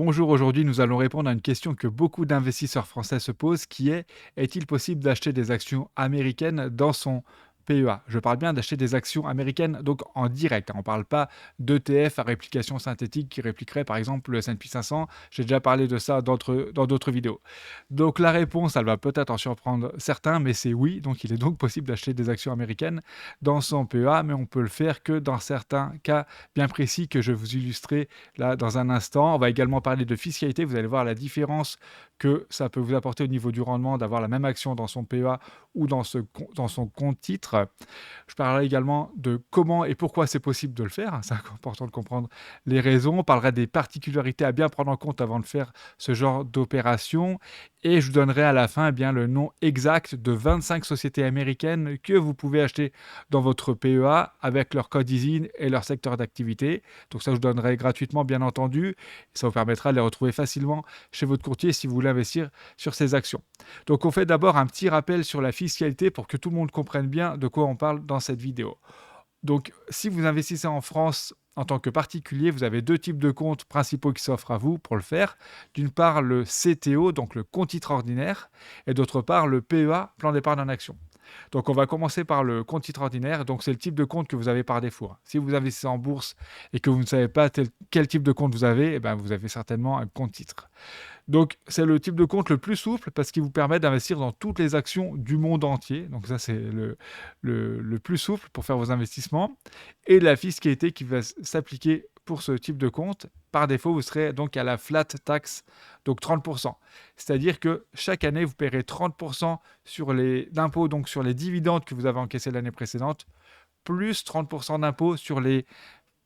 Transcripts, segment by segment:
Bonjour, aujourd'hui nous allons répondre à une question que beaucoup d'investisseurs français se posent qui est: est-il possible d'acheter des actions américaines dans son PEA? Je parle bien d'acheter des actions américaines donc en direct, hein. On ne parle pas d'ETF à réplication synthétique qui répliquerait par exemple le S&P 500. J'ai déjà parlé de ça dans d'autres vidéos. Donc la réponse, elle va peut-être en surprendre certains, mais c'est oui. Donc il est donc possible d'acheter des actions américaines dans son PEA, mais on peut le faire que dans certains cas bien précis que je vais vous illustrer là dans un instant. On va également parler de fiscalité. Vous allez voir la différence que ça peut vous apporter au niveau du rendement d'avoir la même action dans son PEA ou dans son compte titre. Je parlerai également de comment et pourquoi c'est possible de le faire, hein. C'est important de comprendre les raisons. On parlera des particularités à bien prendre en compte avant de faire ce genre d'opération. Et je vous donnerai à la fin le nom exact de 25 sociétés américaines que vous pouvez acheter dans votre PEA avec leur code ISIN et leur secteur d'activité. Donc ça, je vous donnerai gratuitement, bien entendu. Ça vous permettra de les retrouver facilement chez votre courtier si vous voulez investir sur ces actions. Donc on fait d'abord un petit rappel sur la fiscalité pour que tout le monde comprenne bien de quoi on parle dans cette vidéo. Donc si vous investissez en France en tant que particulier, vous avez deux types de comptes principaux qui s'offrent à vous pour le faire. D'une part, le CTO, donc le compte titre ordinaire, et d'autre part, le PEA, plan d'épargne en action. Donc, on va commencer par le compte titre ordinaire. Donc, c'est le type de compte que vous avez par défaut. Si vous investissez en bourse et que vous ne savez pas quel type de compte vous avez, eh ben, vous avez certainement un compte titre. Donc, c'est le type de compte le plus souple parce qu'il vous permet d'investir dans toutes les actions du monde entier. Donc, ça, c'est le plus souple pour faire vos investissements. Et la fiscalité qui va s'appliquer pour ce type de compte, par défaut, vous serez donc à la flat tax, donc 30%. C'est-à-dire que chaque année, vous paierez 30% d'impôts donc sur les dividendes que vous avez encaissés l'année précédente, plus 30% d'impôts sur les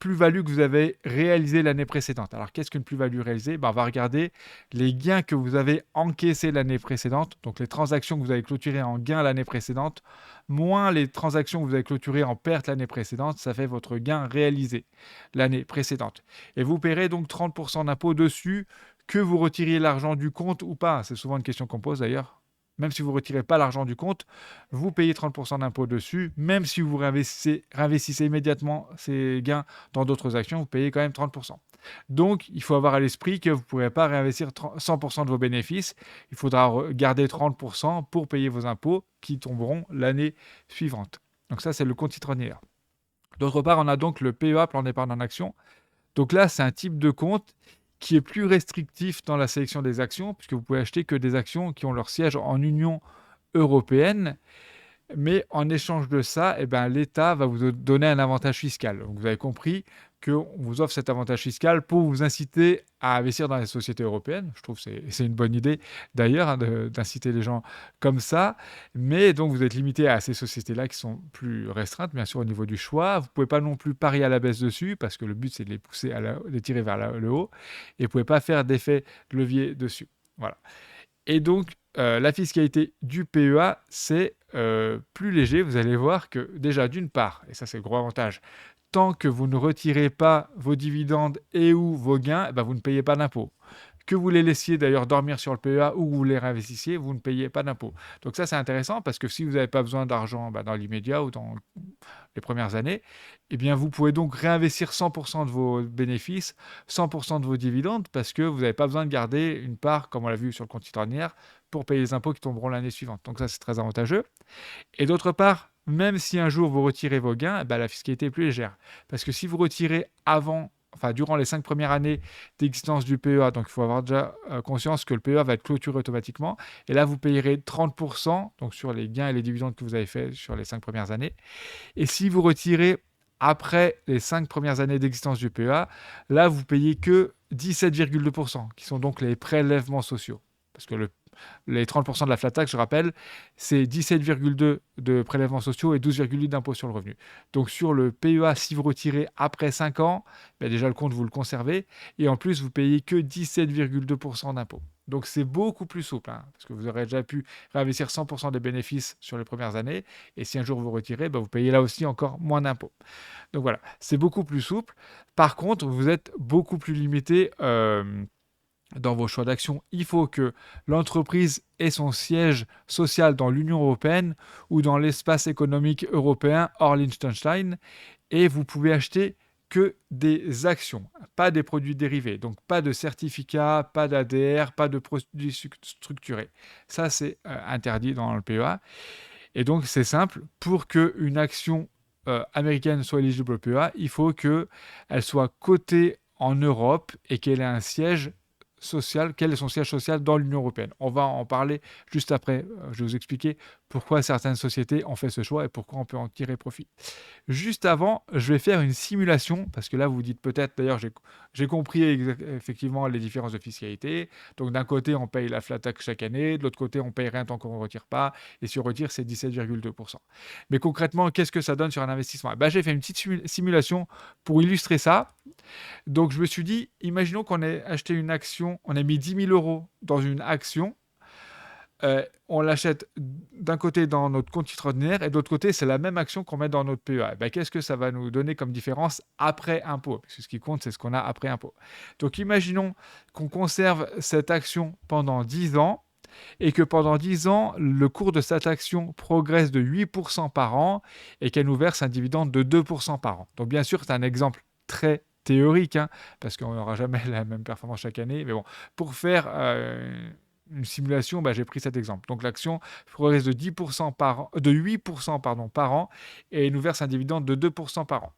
plus-value que vous avez réalisé l'année précédente. Alors, qu'est-ce qu'une plus-value réalisée? On va regarder les gains que vous avez encaissés l'année précédente, donc les transactions que vous avez clôturées en gain l'année précédente, moins les transactions que vous avez clôturées en perte l'année précédente, ça fait votre gain réalisé l'année précédente. Et vous paierez donc 30% d'impôt dessus, que vous retiriez l'argent du compte ou pas. C'est souvent une question qu'on pose d'ailleurs. Même si vous ne retirez pas l'argent du compte, vous payez 30% d'impôt dessus. Même si vous réinvestissez immédiatement ces gains dans d'autres actions, vous payez quand même 30%. Donc, il faut avoir à l'esprit que vous ne pourrez pas réinvestir 100% de vos bénéfices. Il faudra garder 30% pour payer vos impôts qui tomberont l'année suivante. Donc ça, c'est le compte titre ordinaire. D'autre part, on a donc le PEA, plan d'épargne en action. Donc là, c'est un type de compte qui est plus restrictif dans la sélection des actions, puisque vous pouvez acheter que des actions qui ont leur siège en Union européenne. Mais en échange de ça, l'État va vous donner un avantage fiscal. Donc vous avez compris qu'on vous offre cet avantage fiscal pour vous inciter à investir dans les sociétés européennes. Je trouve que c'est une bonne idée d'ailleurs, hein, d'inciter les gens comme ça. Mais donc vous êtes limité à ces sociétés-là qui sont plus restreintes, bien sûr, au niveau du choix. Vous ne pouvez pas non plus parier à la baisse dessus parce que le but, c'est de les pousser, de les tirer vers le haut. Et vous ne pouvez pas faire d'effet de levier dessus. Voilà. Et donc, la fiscalité du PEA, c'est plus léger. Vous allez voir que déjà, d'une part, et ça c'est le gros avantage, tant que vous ne retirez pas vos dividendes et ou vos gains, vous ne payez pas d'impôt. Que vous les laissiez d'ailleurs dormir sur le PEA ou que vous les réinvestissiez, vous ne payez pas d'impôt. Donc ça, c'est intéressant parce que si vous n'avez pas besoin d'argent dans l'immédiat ou dans les premières années, eh bien vous pouvez donc réinvestir 100% de vos bénéfices, 100% de vos dividendes parce que vous n'avez pas besoin de garder une part, comme on l'a vu sur le compte titre ordinaire, pour payer les impôts qui tomberont l'année suivante. Donc ça, c'est très avantageux. Et d'autre part, même si un jour vous retirez vos gains, la fiscalité est plus légère. Parce que si vous retirez durant les 5 premières années d'existence du PEA, donc il faut avoir déjà conscience que le PEA va être clôturé automatiquement. Et là, vous payerez 30% donc sur les gains et les dividendes que vous avez fait sur les 5 premières années. Et si vous retirez après les 5 premières années d'existence du PEA, là, vous payez que 17,2%, qui sont donc les prélèvements sociaux. Parce que les 30% de la flat tax, je rappelle, c'est 17,2 de prélèvements sociaux et 12,8 d'impôts sur le revenu. Donc sur le PEA, si vous retirez après 5 ans, déjà le compte, vous le conservez. Et en plus, vous payez que 17,2% d'impôts. Donc c'est beaucoup plus souple, hein, parce que vous aurez déjà pu réinvestir 100% des bénéfices sur les premières années. Et si un jour vous retirez, vous payez là aussi encore moins d'impôts. Donc voilà, c'est beaucoup plus souple. Par contre, vous êtes beaucoup plus limité dans vos choix d'action. Il faut que l'entreprise ait son siège social dans l'Union européenne ou dans l'espace économique européen hors Liechtenstein. Et vous pouvez acheter que des actions, pas des produits dérivés. Donc pas de certificats, pas d'ADR, pas de produits structurés. Ça, c'est interdit dans le PEA. Et donc c'est simple, pour qu'une action américaine soit éligible au PEA, il faut qu'elle soit cotée en Europe et qu'elle ait un siège social, quel est son siège social dans l'Union européenne. On va en parler juste après. Je vais vous expliquer pourquoi certaines sociétés ont fait ce choix et pourquoi on peut en tirer profit. Juste avant, je vais faire une simulation, parce que là, vous vous dites peut-être, d'ailleurs, j'ai compris effectivement les différences de fiscalité. Donc, d'un côté, on paye la flat tax chaque année, de l'autre côté, on paye rien tant qu'on ne retire pas, et si on retire, c'est 17,2%. Mais concrètement, qu'est-ce que ça donne sur un investissement? J'ai fait une petite simulation pour illustrer ça. Donc, je me suis dit, imaginons qu'on ait acheté une action, on a mis 10 000 euros dans une action, on l'achète d'un côté dans notre compte titre ordinaire et de l'autre côté, c'est la même action qu'on met dans notre PEA. Qu'est-ce que ça va nous donner comme différence après impôt? Parce que ce qui compte, c'est ce qu'on a après impôt. Donc, imaginons qu'on conserve cette action pendant 10 ans et que pendant 10 ans, le cours de cette action progresse de 8% par an et qu'elle nous verse un dividende de 2% par an. Donc, bien sûr, c'est un exemple très théorique, parce qu'on n'aura jamais la même performance chaque année. Mais bon, pour faire une simulation, j'ai pris cet exemple. Donc l'action progresse de 10% de 8% par an et nous verse un dividende de 2% par an.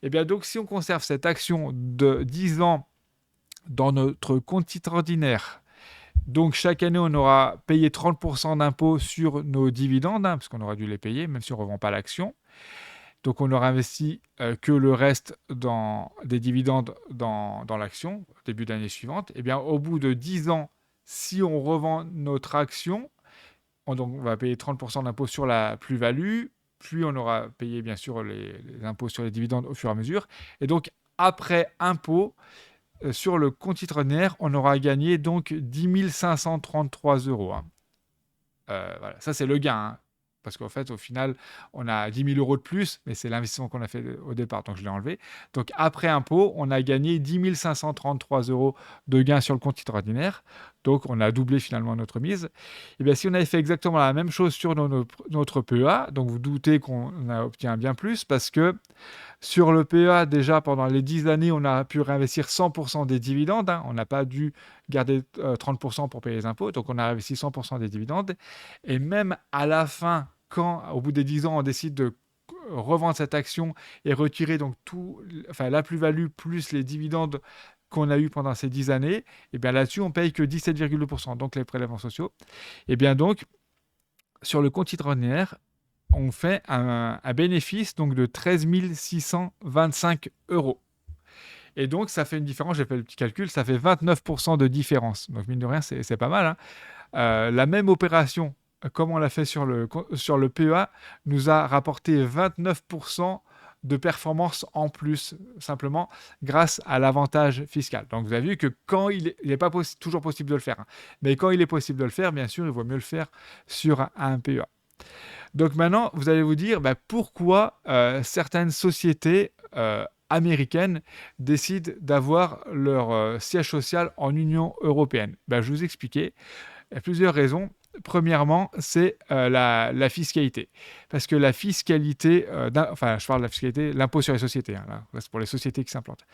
Et bien donc si on conserve cette action de 10 ans dans notre compte titre ordinaire, donc chaque année on aura payé 30% d'impôts sur nos dividendes, parce qu'on aura dû les payer même si on ne revend pas l'action. Donc on aura investi que le reste des dividendes dans l'action au début de l'année suivante. Et bien au bout de 10 ans, si on revend notre action, on va payer 30% d'impôt sur la plus-value, puis on aura payé bien sûr les impôts sur les dividendes au fur et à mesure. Et donc après impôt, sur le compte titre ordinaire, on aura gagné donc 10 533 euros. Voilà. Ça c'est le gain. Parce qu'en fait, au final, on a 10 000 euros de plus, mais c'est l'investissement qu'on a fait au départ, donc je l'ai enlevé. Donc après impôt, on a gagné 10 533 euros de gain sur le compte titre ordinaire. Donc on a doublé finalement notre mise. Et bien si on avait fait exactement la même chose sur notre PEA, donc vous doutez qu'on a obtient bien plus, parce que sur le PEA, déjà pendant les 10 années, on a pu réinvestir 100% des dividendes. On n'a pas dû garder 30% pour payer les impôts, donc on a réinvesti 100% des dividendes. Et même à la fin, quand au bout des 10 ans, on décide de revendre cette action et retirer donc la plus-value plus les dividendes qu'on a eu pendant ces 10 années, et bien là-dessus, on paye que 17,2%, donc les prélèvements sociaux. Et bien donc, sur le compte titre ordinaire, on fait un bénéfice donc de 13 625 euros. Et donc, ça fait une différence, j'ai fait le petit calcul, ça fait 29% de différence. Donc, mine de rien, c'est pas mal. La même opération, comme on l'a fait sur le PEA, nous a rapporté 29% de performance en plus, simplement grâce à l'avantage fiscal. Donc, vous avez vu que quand il n'est pas toujours possible de le faire, mais quand il est possible de le faire, bien sûr, il vaut mieux le faire sur un PEA. Donc maintenant, vous allez vous dire pourquoi certaines sociétés américaines décident d'avoir leur siège social en Union européenne. Je vais vous expliquer. Il y a plusieurs raisons. Premièrement, c'est la fiscalité. Parce que la fiscalité, je parle de la fiscalité, l'impôt sur les sociétés. Là, c'est pour les sociétés qui s'implantent.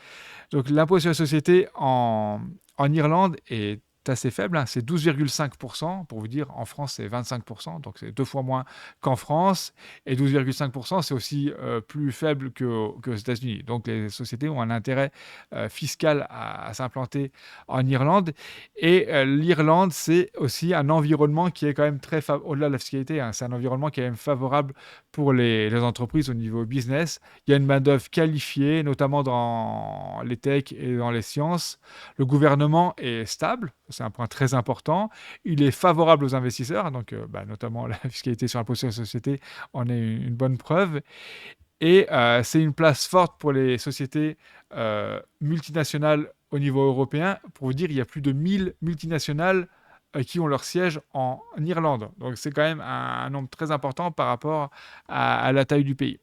Donc l'impôt sur les sociétés en Irlande est assez faible, c'est 12,5%. Pour vous dire, en France, c'est 25%, donc c'est 2 fois moins qu'en France. Et 12,5%, c'est aussi plus faible qu'aux États-Unis. Donc les sociétés ont un intérêt fiscal à s'implanter en Irlande. Et l'Irlande, c'est aussi un environnement qui est quand même très au-delà de la fiscalité, c'est un environnement qui est même favorable pour les entreprises au niveau business. Il y a une main-d'œuvre qualifiée, notamment dans les tech et dans les sciences. Le gouvernement est stable. C'est un point très important. Il est favorable aux investisseurs, donc notamment la fiscalité sur l'impôt sur les sociétés en est une bonne preuve. Et c'est une place forte pour les sociétés multinationales au niveau européen. Pour vous dire, il y a plus de 1000 multinationales qui ont leur siège en Irlande. Donc c'est quand même un nombre très important par rapport à la taille du pays.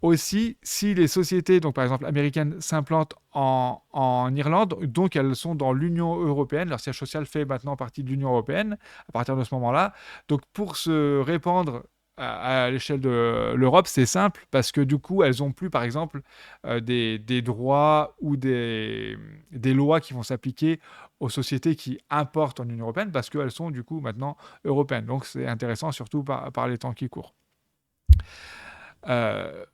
Aussi, si les sociétés, donc par exemple américaines, s'implantent en Irlande, donc elles sont dans l'Union européenne, leur siège social fait maintenant partie de l'Union européenne à partir de ce moment-là. Donc pour se répandre à l'échelle de l'Europe, c'est simple parce que du coup, elles ont plus, par exemple, des droits ou des lois qui vont s'appliquer aux sociétés qui importent en Union européenne parce qu'elles sont du coup maintenant européennes. Donc c'est intéressant surtout par les temps qui courent.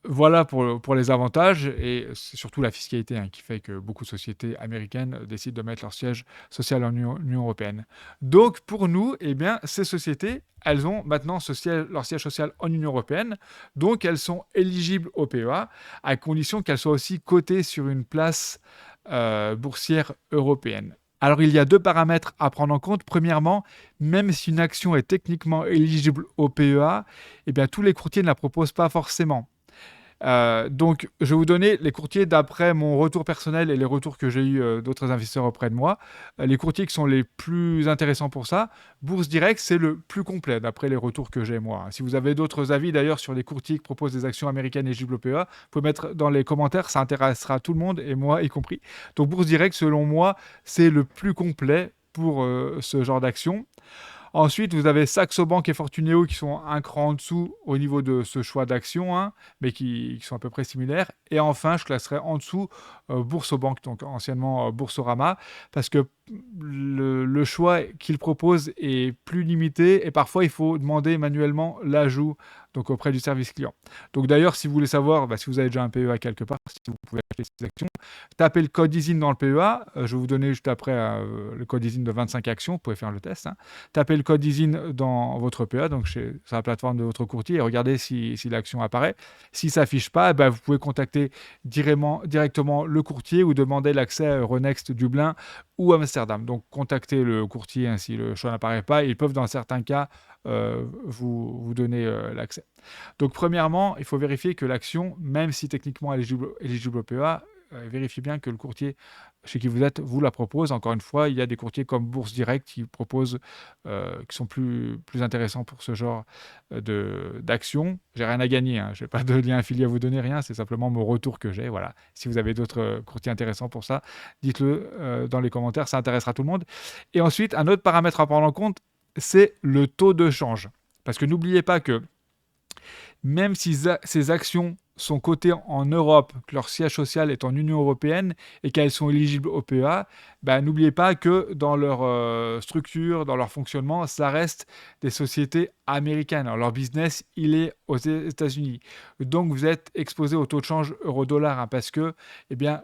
Voilà pour les avantages et c'est surtout la fiscalité, hein, qui fait que beaucoup de sociétés américaines décident de mettre leur siège social en Union européenne. Donc pour nous, eh bien, ces sociétés, elles ont maintenant leur siège social en Union européenne, donc elles sont éligibles au PEA, à condition qu'elles soient aussi cotées sur une place boursière européenne. Alors il y a deux paramètres à prendre en compte. Premièrement, même si une action est techniquement éligible au PEA, eh bien, tous les courtiers ne la proposent pas forcément. Donc, je vais vous donner les courtiers d'après mon retour personnel et les retours que j'ai eu d'autres investisseurs auprès de moi. Les courtiers qui sont les plus intéressants pour ça, Bourse Direct, c'est le plus complet d'après les retours que j'ai moi. Si vous avez d'autres avis d'ailleurs sur les courtiers qui proposent des actions américaines éligibles au PEA, vous pouvez mettre dans les commentaires, ça intéressera tout le monde et moi y compris. Donc, Bourse Direct, selon moi, c'est le plus complet pour ce genre d'action. Ensuite, vous avez Saxo Bank et Fortuneo qui sont un cran en dessous au niveau de ce choix d'action, hein, mais qui sont à peu près similaires. Et enfin, je classerai en dessous Boursobank, donc anciennement Boursorama, parce que le choix qu'il propose est plus limité et parfois il faut demander manuellement l'ajout donc auprès du service client. Donc d'ailleurs, si vous voulez savoir si vous avez déjà un PEA quelque part, si vous pouvez acheter ces actions, tapez le code ISIN dans le PEA. Je vais vous donner juste après le code ISIN de 25 actions, vous pouvez faire le test. Hein. Tapez le code ISIN dans votre PEA, donc sur la plateforme de votre courtier, et regardez si l'action apparaît. Si ça s'affiche pas, vous pouvez contacter directement le courtier ou demander l'accès à Euronext Dublin ou Amsterdam. Donc contactez le courtier hein, si le choix n'apparaît pas. Ils peuvent dans certains cas vous donner l'accès. Donc premièrement, il faut vérifier que l'action, même si techniquement éligible au PEA, vérifiez bien que le courtier chez qui vous êtes vous la propose. Encore une fois, il y a des courtiers comme Bourse Direct qui proposent, qui sont plus intéressants pour ce genre d'actions. J'ai rien à gagner, hein. Je n'ai pas de lien affilié à vous donner, rien. C'est simplement mon retour que j'ai. Voilà. Si vous avez d'autres courtiers intéressants pour ça, dites-le dans les commentaires, ça intéressera tout le monde. Et ensuite, un autre paramètre à prendre en compte, c'est le taux de change. Parce que n'oubliez pas que même si ces actions sont cotées en Europe, que leur siège social est en Union européenne et qu'elles sont éligibles au PEA, n'oubliez pas que dans leur structure, dans leur fonctionnement, ça reste des sociétés américaines. Alors, leur business, il est aux États-Unis. Donc, vous êtes exposé au taux de change euro-dollar hein, parce que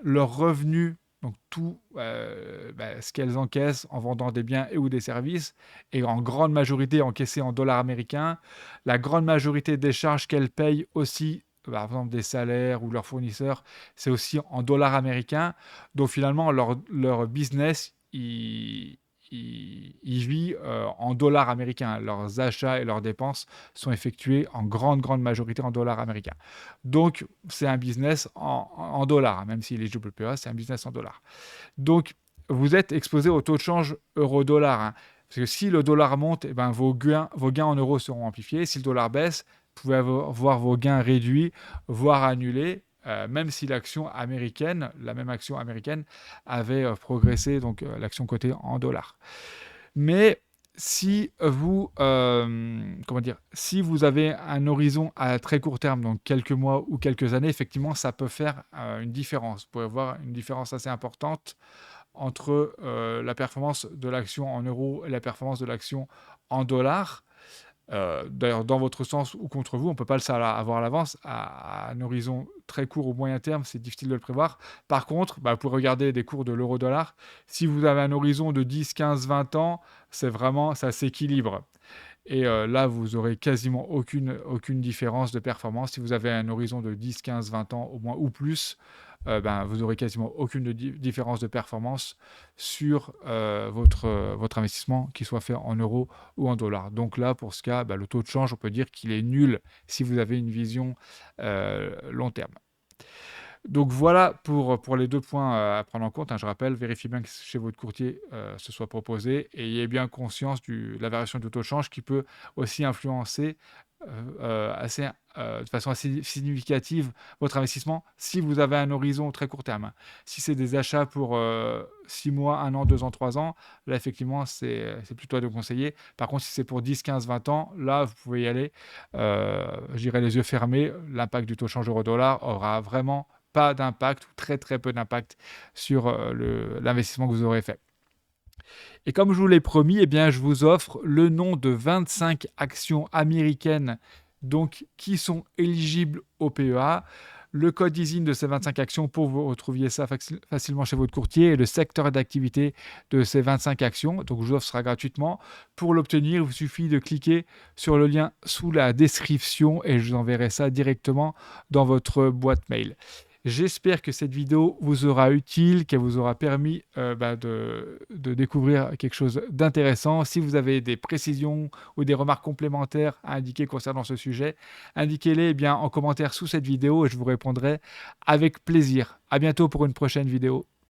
leurs revenus, donc tout ce qu'elles encaissent en vendant des biens et ou des services, est en grande majorité encaissé en dollars américains. La grande majorité des charges qu'elles payent aussi, par exemple des salaires ou leurs fournisseurs, c'est aussi en dollars américains. Donc finalement, leur business, il vit en dollars américains. Leurs achats et leurs dépenses sont effectués en grande majorité en dollars américains. Donc, c'est un business en dollars, hein, même s'il est éligible au PEA, c'est un business en dollars. Donc, vous êtes exposé au taux de change euro-dollar. Hein, parce que si le dollar monte, vos gains en euros seront amplifiés. Si le dollar baisse, vous pouvez voir vos gains réduits, voire annulés. Même si la même action américaine avait progressé, donc l'action cotée en dollars. Mais si vous, si vous avez un horizon à très court terme, donc quelques mois ou quelques années, effectivement, ça peut faire une différence. Vous pouvez voir une différence assez importante entre la performance de l'action en euros et la performance de l'action en dollars. D'ailleurs, dans votre sens ou contre vous, on ne peut pas le savoir à l'avance. À un horizon très court ou moyen terme, c'est difficile de le prévoir. Par contre, vous pouvez regarder des cours de l'euro-dollar. Si vous avez un horizon de 10, 15, 20 ans, ça s'équilibre. Et là, vous aurez quasiment aucune différence de performance. Si vous avez un horizon de 10, 15, 20 ans au moins ou plus, vous aurez quasiment aucune différence de performance sur votre investissement, qu'il soit fait en euros ou en dollars. Donc là, pour ce cas, le taux de change, on peut dire qu'il est nul si vous avez une vision long terme. Donc voilà pour les 2 points, à prendre en compte, hein. Je rappelle, vérifiez bien que chez votre courtier, ce soit proposé et ayez bien conscience de la variation du taux de change qui peut aussi influencer, assez, de façon assez significative votre investissement si vous avez un horizon très court terme, hein. Si c'est des achats pour, 6 mois, 1 an, 2 ans, 3 ans, là effectivement c'est plutôt à de conseiller. Par contre, si c'est pour 10, 15, 20 ans, là vous pouvez y aller, je dirais les yeux fermés. L'impact du taux de change euro-dollar aura vraiment pas d'impact ou très, très peu d'impact sur, l'investissement que vous aurez fait. Et comme je vous l'ai promis, eh bien, je vous offre le nom de 25 actions américaines donc, qui sont éligibles au PEA, le code ISIN de ces 25 actions pour que vous retrouviez ça facilement chez votre courtier et le secteur d'activité de ces 25 actions. Donc, je vous offre ça gratuitement. Pour l'obtenir, il vous suffit de cliquer sur le lien sous la description et je vous enverrai ça directement dans votre boîte mail. J'espère que cette vidéo vous aura utile, qu'elle vous aura permis de découvrir quelque chose d'intéressant. Si vous avez des précisions ou des remarques complémentaires à indiquer concernant ce sujet, indiquez-les en commentaire sous cette vidéo et je vous répondrai avec plaisir. À bientôt pour une prochaine vidéo.